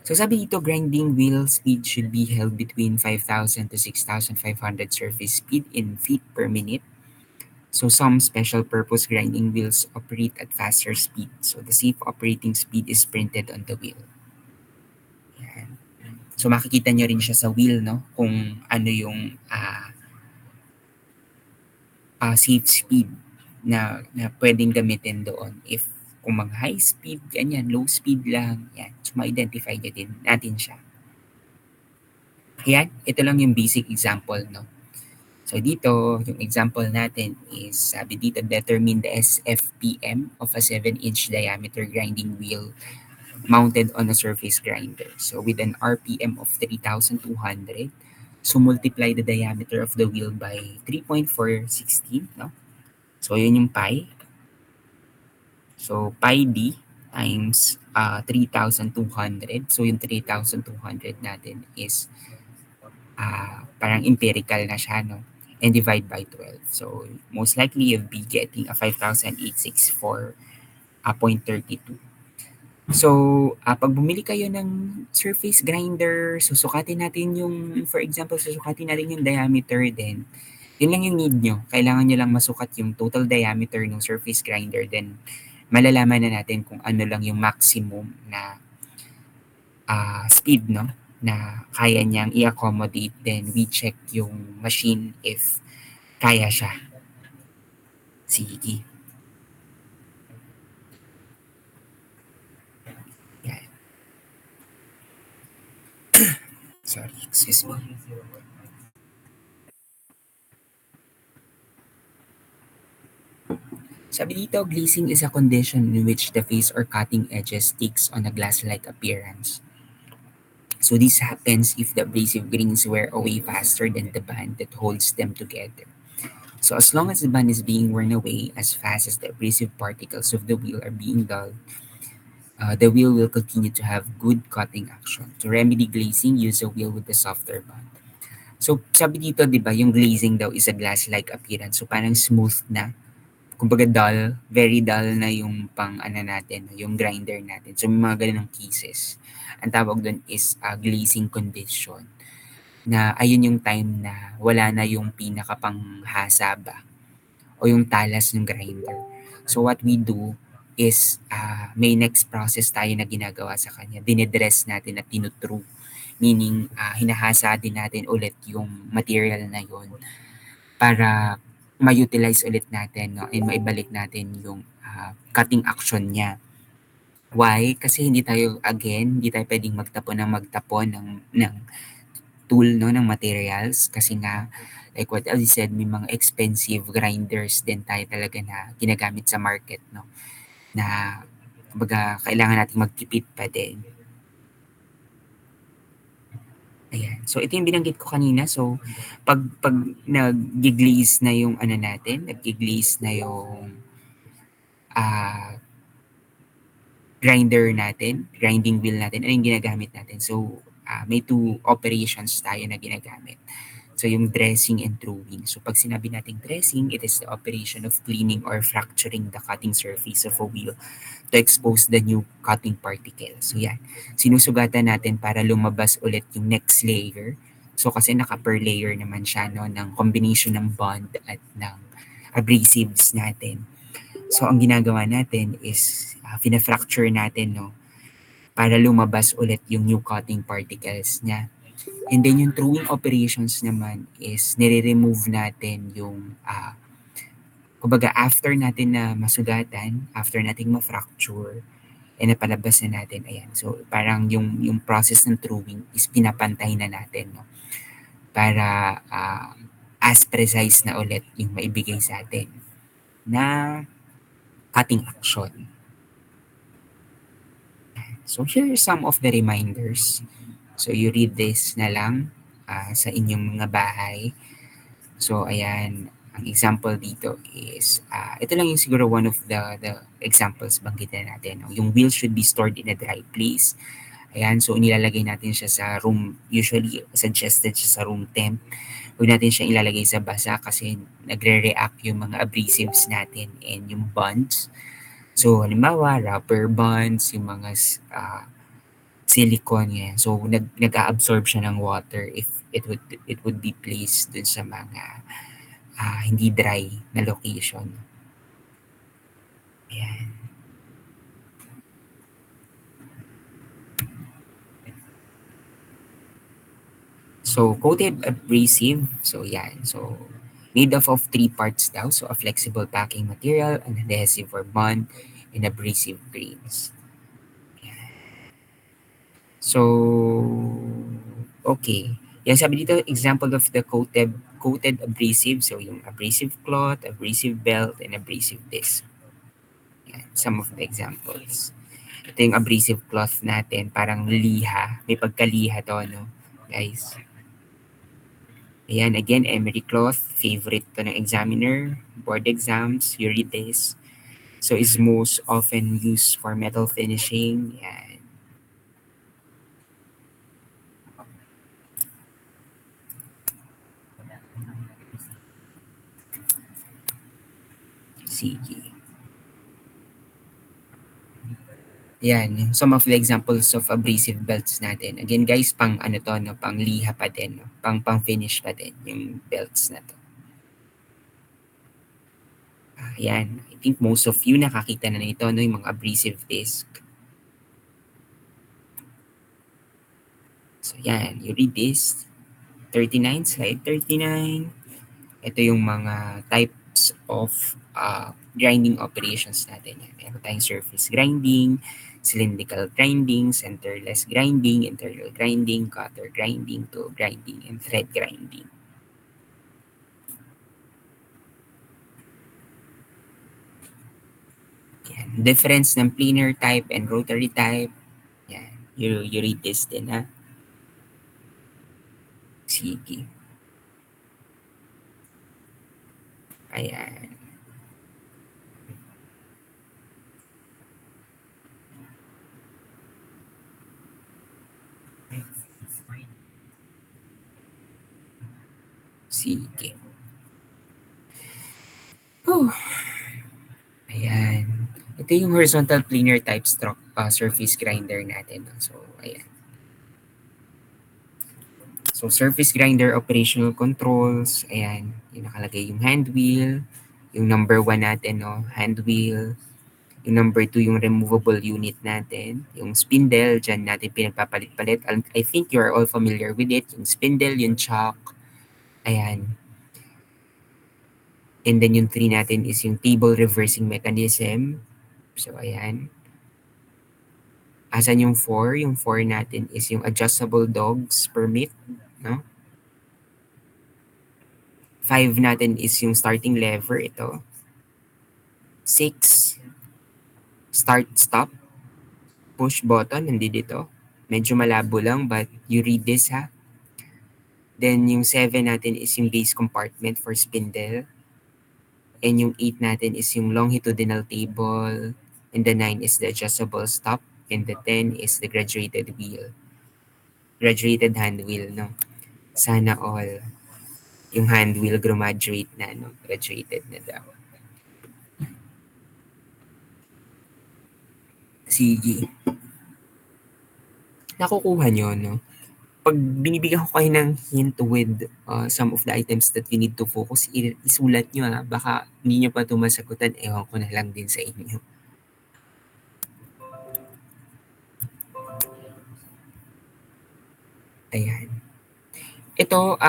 [SPEAKER 1] So sabi dito, grinding wheel speed should be held between 5,000 to 6,500 surface speed in feet per minute. So some special purpose grinding wheels operate at faster speed. So the safe operating speed is printed on the wheel. Yan. So makikita nyo rin siya sa wheel, no? Kung ano yung safe speed na pwedeng gamitin doon. If kung mag high speed, ganyan, low speed lang, yan. So, ma-identify natin siya. Yan, ito lang yung basic example, no? So, dito, yung example natin is, sabi dito, determine the SFPM of a 7-inch diameter grinding wheel mounted on a surface grinder. So, with an RPM of 3,200, so multiply the diameter of the wheel by 3.416, no? So, yun yung pi. So, pi d times 3,200. So, yung 3,200 natin is parang empirical na siya, no? And divide by 12. So, most likely you'll be getting a 5,864.32. So, pag bumili kayo ng surface grinder, susukatin natin yung, for example, susukatin natin yung diameter din. Yun lang yung need nyo. Kailangan nyo lang masukat yung total diameter ng surface grinder. Then, malalaman na natin kung ano lang yung maximum na speed, no? Na kaya niyang i-accommodate. Then, we check yung machine if kaya siya. Sige. Yan. Sorry, excuse me. Sabi dito, glazing is a condition in which the face or cutting edges takes on a glass-like appearance. So this happens if the abrasive grains wear away faster than the band that holds them together. So as long as the band is being worn away as fast as the abrasive particles of the wheel are being dulled, the wheel will continue to have good cutting action. To remedy glazing, use a wheel with a softer bond. So, sabi dito, di ba, yung glazing daw is a glass-like appearance. So, parang smooth na. Kumbaga dull, very dull na yung pang ano natin, yung grinder natin. So, may mga ganun cases. Ang tawag doon is glazing condition. Na ayun yung time na wala na yung pinakapanghasa ba o yung talas ng grinder. So, what we do is may next process tayo na ginagawa sa kanya. Dinedress natin at tinutru. Meaning, hinahasa din natin ulit yung material na yun para ma-utilize ulit natin, no? And maibalik natin yung cutting action niya. Why? Kasi hindi tayo pwedeng magtapon ng tool, no, ng materials. Kasi nga, like what I said, may mga expensive grinders din tayo talaga na ginagamit sa market, no? Na, kumbaga, kailangan natin magtipid pa din. Ayan. So, ito yung binanggit ko kanina. So, pag nag-glaze na yung ano natin, nag-glaze na yung grinder natin, grinding wheel natin, ano yung ginagamit natin? So, may two operations tayo na ginagamit. So, yung dressing and truing. So, pag sinabi nating dressing, it is the operation of cleaning or fracturing the cutting surface of a wheel to expose the new cutting particles. So, yan. Sinusugatan natin para lumabas ulit yung next layer. So, kasi naka-per layer naman siya, no, ng combination ng bond at ng abrasives natin. So, ang ginagawa natin is fina-fracture natin, no, para lumabas ulit yung new cutting particles niya. And then yung truing operations naman is nire-remove natin yung kumbaga after natin na masugatan, after nating ma-fracture, napalabas na natin, ayan. So parang yung process ng truing is pinapantay na natin, no? Para as precise na ulit yung maibigay sa atin na cutting action. So here are some of the reminders. So you read this na lang sa inyong mga bahay. So ayan, ang example dito is, ito lang yung siguro one of the examples banggitin natin. No? Yung wheel should be stored in a dry place. Ayan, so nilalagay natin siya sa room, usually suggested siya sa room temp. Huwag natin siya ilalagay sa basa kasi nagre-react yung mga abrasives natin and yung bonds. So halimbawa, rubber bonds, yung mga silicone yan. So nag-a-absorb siya ng water if it would be placed dun sa mga hindi dry na location. Ayan. So coated abrasive, so yan. So made up of three parts daw. So a flexible packing material, an adhesive or bond, and abrasive grains. So, okay. Yan sabi dito, example of the coated abrasive. So, yung abrasive cloth, abrasive belt, and abrasive disc. Yan, some of the examples. Ito yung abrasive cloth natin, parang liha. May pagkaliha to, no? Guys. Ayan, again, emery cloth. Favorite to ng examiner. Board exams, you read this. So, is most often used for metal finishing. Yan. Sige. Yan, some of the examples of abrasive belts natin. Again guys, pang ano to, no, pang liha pa din, no? Pang finish pa din yung belts na to. Yan, I think most of you nakakita na nito, no, yung mga abrasive disc. So yan, you read this. 39, slide 39. Ito yung mga types of grinding operations natin. Yan. Meron tayong surface grinding, cylindrical grinding, centerless grinding, internal grinding, cutter grinding, tool grinding, and thread grinding. Yan. Difference ng planar type and rotary type. Yan. You read this din, ha? Sige. Ayan. Sige. Oh. Ayan. Ito yung horizontal planar type surface grinder natin. So, ayan. So, surface grinder operational controls. Ayan. Yung nakalagay yung hand wheel. Yung number 1 natin, no? Hand wheel. Yung number 2, yung removable unit natin. Yung spindle, dyan natin pinagpapalit-palit. I think you're all familiar with it. Yung spindle, yung chock. Ayan. And then yung 3 natin is yung table reversing mechanism. So, ayan. Asan yung 4? Yung 4 natin is yung adjustable dogs permit, no? 5 natin is yung starting lever, ito. 6, start, stop, push button, nandito dito. Medyo malabo lang, but you read this, ha? Then yung 7 natin is yung base compartment for spindle. And yung 8 natin is yung longitudinal table. And the 9 is the adjustable stop. And the 10 is the graduated wheel. Graduated hand wheel, no? Sana all yung hand wheel graduate na, no? Graduated na daw. Sige. Nakukuha nyo, no? Pag binibigyan ko kayo ng hint with some of the items that you need to focus, isulat nyo, ha? Baka hindi nyo pa ito masagutan, ewan ko na lang din sa inyo. Ayan. Ito,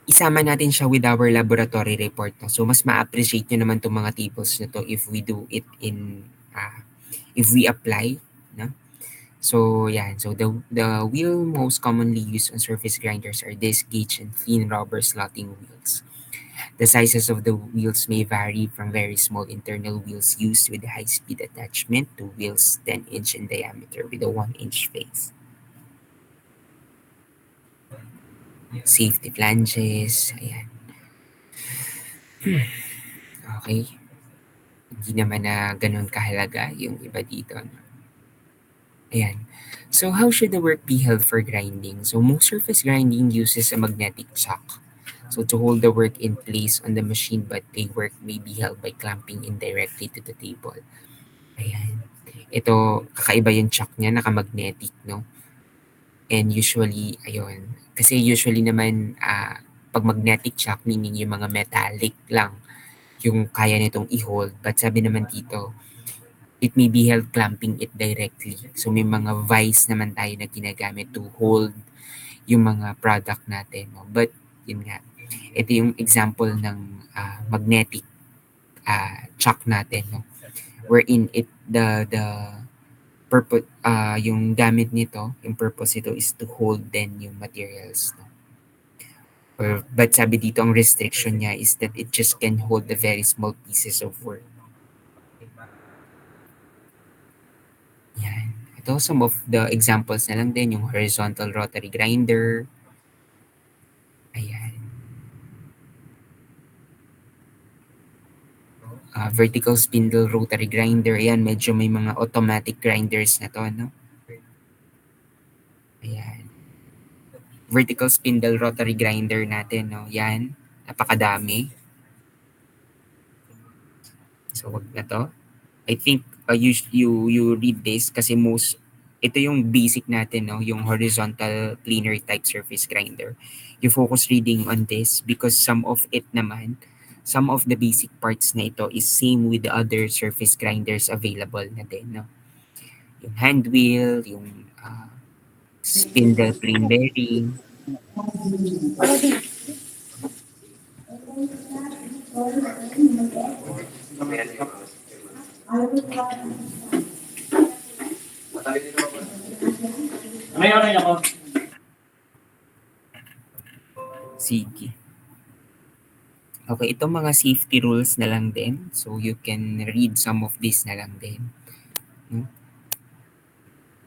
[SPEAKER 1] isama natin siya with our laboratory report. No? So, mas ma-appreciate nyo naman itong mga tables na to if we do it in, if we apply. No? So, yan. So, the wheel most commonly used on surface grinders are disc gauge and thin rubber slotting wheels. The sizes of the wheels may vary from very small internal wheels used with high-speed attachment to wheels 10-inch in diameter with a 1-inch face. Safety flanges, ayan. Okay. Hindi naman na ganun kahalaga yung iba dito. No? Ayan. So how should the work be held for grinding? So most surface grinding uses a magnetic chuck. So to hold the work in place on the machine, but the work may be held by clamping indirectly to the table. Ayan. Ito, kakaiba yung chuck niya, nakamagnetic, no? And usually, ayun, kasi usually naman, pag magnetic chuck, meaning yung mga metallic lang, yung kaya nitong i-hold. But sabi naman dito, it may be held clamping it directly. So may mga vice naman tayo na ginagamit to hold yung mga product natin. No? But yun nga, ito yung example ng magnetic chuck natin. No? Wherein the purpose, yung gamit nito, yung purpose nito is to hold then yung materials. No? But sabi dito, ang restriction niya is that it just can hold the very small pieces of work. Yan. Ito, some of the examples na lang din, yung horizontal rotary grinder. Ayan. Vertical spindle rotary grinder. Ayan, medyo may mga automatic grinders na to, no? Ayan. Vertical spindle rotary grinder natin, no? Yan. Napakadami. So, wag na to. I think you read this kasi ito yung basic natin, no? Yung horizontal planar type surface grinder. You focus reading on this because some of the basic parts na ito is same with the other surface grinders available na din, no? Yung hand wheel, yung spindle plane bearing. Sige. Okay, itong mga safety rules na lang din. So, you can read some of this na lang din. No?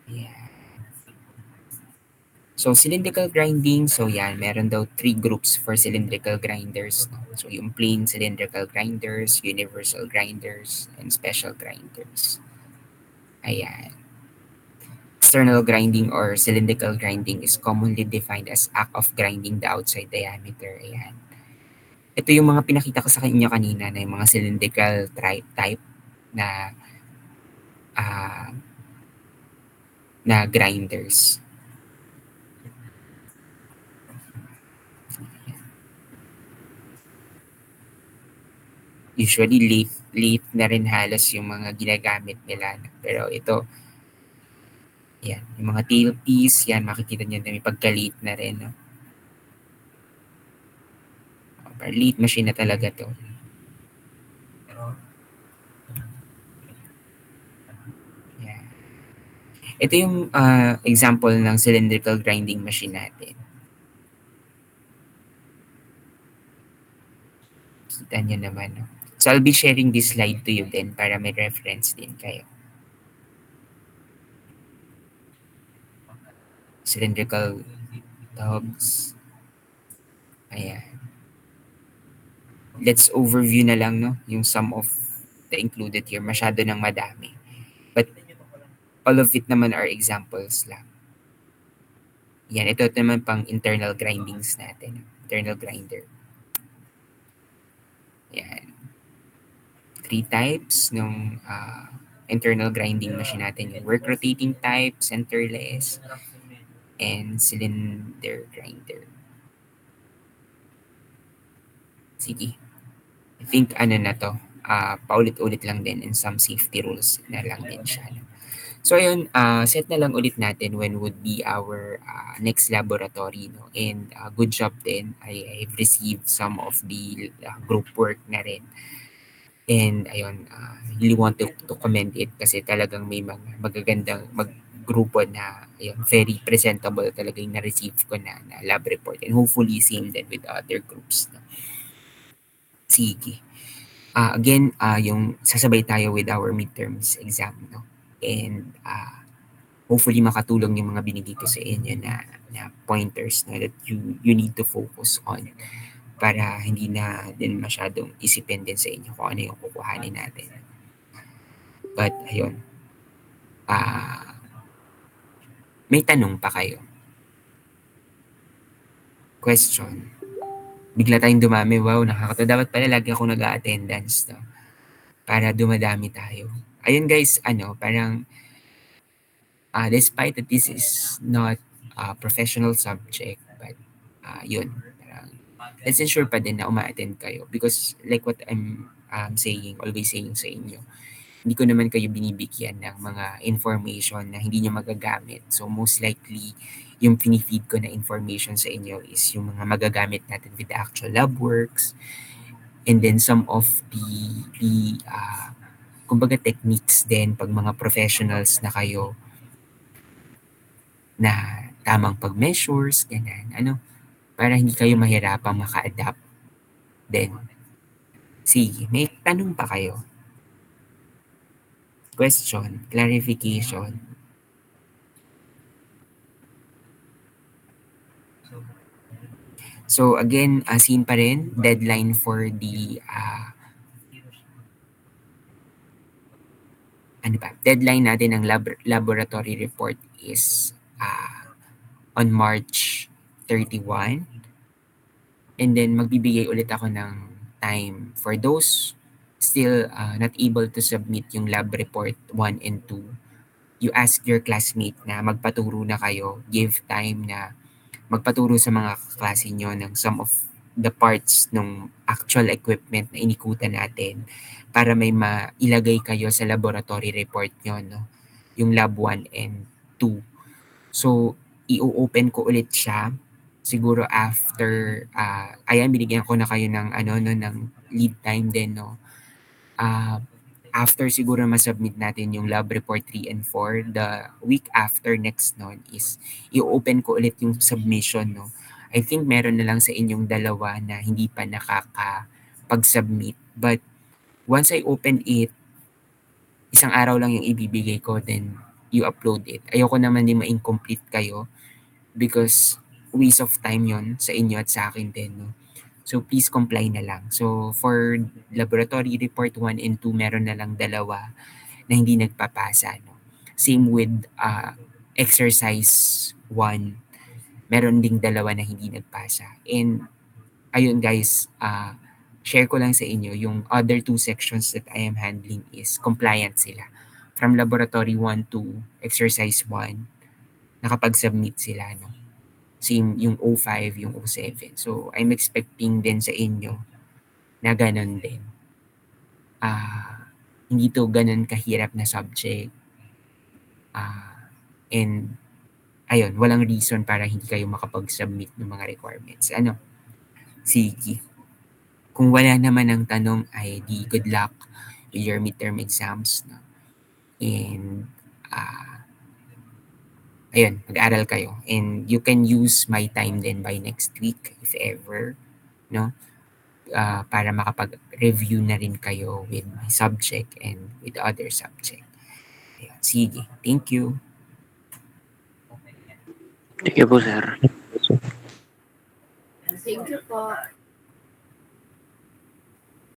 [SPEAKER 1] Yeah. So, cylindrical grinding. So, yan. Meron daw 3 groups for cylindrical grinders. No? So, yung plain cylindrical grinders, universal grinders, and special grinders. Ayan. External grinding or cylindrical grinding is commonly defined as act of grinding the outside diameter. Ayan. Ito yung mga pinakita ko sa inyo kanina na yung mga cylindrical type na na grinders. Usually late na rin halos yung mga ginagamit nila. Pero ito, yan, yung mga tailpiece, yan, makikita nyo na may pagka-late na rin. No? Late machine na talaga to. Yan. Ito yung example ng cylindrical grinding machine natin. Kita nyo naman. No? So I'll be sharing this slide to you din para may reference din kayo. Cylindrical dogs. Ayan. Let's overview na lang, no? Yung sum of the included here. Masyado nang madami. But all of it naman are examples lang. Yan, ito naman pang internal grindings natin. Internal grinder. Yan. 3 types ng internal grinding machine natin. Yung work rotating type, centerless, and cylinder grinder. Sige. I think na to. Paulit-ulit lang din and some safety rules na lang din siya. So ayun, set na lang ulit natin when would be our next laboratory. No? And good job din. I've received some of the group work na rin. And ayun, really want to commend it kasi talagang may mga magagandang grupo na ayun, very presentable talaga yung na-receive ko na lab report. And hopefully same din with other groups. No? Sige. Again, yung sasabay tayo with our midterms exam. No? And hopefully makatulong yung mga binigay ko sa inyo na pointers na that you need to focus on para hindi na din masyadong isipin din sa inyo kung ano yung kukuhanin natin. But ayun, may tanong pa kayo? Question? Bigla tayong dumami. Wow, nakakatawa. Dapat pala lagi ako nag-a-attendance. No? Para dumadami tayo. Ayun guys, parang despite that this is not a professional subject, but yun, let's ensure pa din na uma-attend kayo because like what I'm always saying sa inyo, hindi ko naman kayo binibigyan ng mga information na hindi nyo magagamit. So most likely, yung pinifeed ko na information sa inyo is yung mga magagamit natin with the actual lab works and then some of the kumbaga techniques din pag mga professionals na kayo na tamang pag-measures, ganyan, para hindi kayo mahirapang maka-adapt din. Sige, may tanong pa kayo? Question, clarification. So again, same pa rin, deadline for the deadline natin ng laboratory report is on March 31. And then magbibigay ulit ako ng time for those still not able to submit yung lab report 1 and 2. You ask your classmate na magpaturo na kayo, give time na magpaturo sa mga kaklase nyo ng some of the parts ng actual equipment na inikutan natin para may mailagay kayo sa laboratory report nyo, no? Yung lab 1 and 2. So, i-open ko ulit siya siguro after binigyan ko na kayo ng ng lead time din, no. After siguro ma-submit natin yung lab report 3 and 4, the week after next nun is i-open ko ulit yung submission, no. I think meron na lang sa inyong dalawa na hindi pa nakakapag-submit, but once I open it, isang araw lang yung ibibigay ko, then you upload it. Ayoko naman din ma-incomplete kayo because waste of time yon sa inyo at sa akin din, no? So, please comply na lang. So, for laboratory report 1 and 2, meron na lang dalawa na hindi nagpapasa, no? Same with exercise 1, meron ding dalawa na hindi nagpasa. And, ayun guys, share ko lang sa inyo, yung other two sections that I am handling is compliant sila. From laboratory 1 to exercise 1, nakapag-submit sila, no? Same yung O5, yung O7. So, I'm expecting din sa inyo na ganun din. Hindi to ganun kahirap na subject. And, ayun, walang reason para hindi kayo makapag-submit ng mga requirements. Sige. Kung wala naman ang tanong ay di good luck with your midterm exams. No? And, ayun, mag-aral kayo. And you can use my time then by next week if ever, no? Para makapag-review na rin kayo with my subject and with other subject. Ayun, sige. Thank you.
[SPEAKER 5] Thank you po, sir.
[SPEAKER 3] Thank you po.